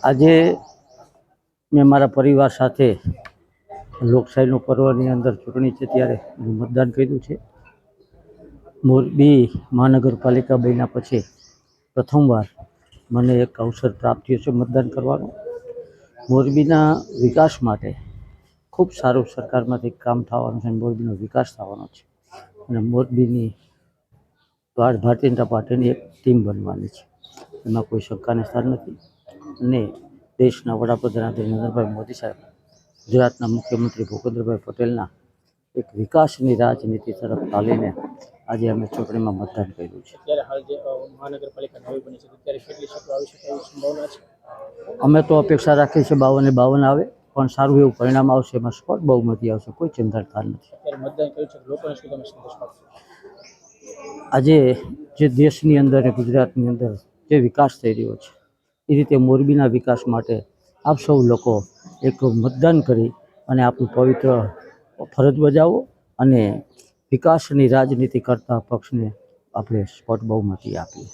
આજે મેં મારા પરિવાર સાથે લોકશાહીનું પર્વની અંદર ચૂંટણી છે ત્યારે મતદાન કર્યું છે. મોરબી મહાનગરપાલિકા બન્યા પછી પ્રથમવાર મને એક અવસર પ્રાપ્ત થયો છે મતદાન કરવાનો. મોરબીના વિકાસ માટે ખૂબ સારું સરકારમાંથી કામ થવાનું છે, મોરબીનો વિકાસ થવાનો છે અને મોરબીની ભારતીય જનતા પાર્ટીની એક ટીમ બનવાની છે, એમાં કોઈ શંકાને સ્થાન નથી. અને દેશના વડાપ્રધાન નરેન્દ્રભાઈ મોદી સાહેબ, ગુજરાતના મુખ્યમંત્રી ભૂપેન્દ્રભાઈ પટેલના એક વિકાસની રાજનીતિ તરફ ચાલીને આજે અમે ચૂંટણીમાં મતદાન કર્યું છે. અમે તો અપેક્ષા રાખીએ છીએ 52 આવે, પણ સારું એવું પરિણામ આવશે, એમાં સ્પોટ બહુમતી આવશે, કોઈ ચિંતા સ્થાન નથી. આજે જે દેશની અંદર અને ગુજરાતની અંદર જે વિકાસ થઈ રહ્યો છે એ રીતે મોરબીના વિકાસ માટે આપ સૌ લોકો એક મતદાન કરી અને આપણું પવિત્ર ફરજ બજાવો અને વિકાસની રાજનીતિ કરતા પક્ષને આપણે સ્પોટ બહુમતી આપીએ.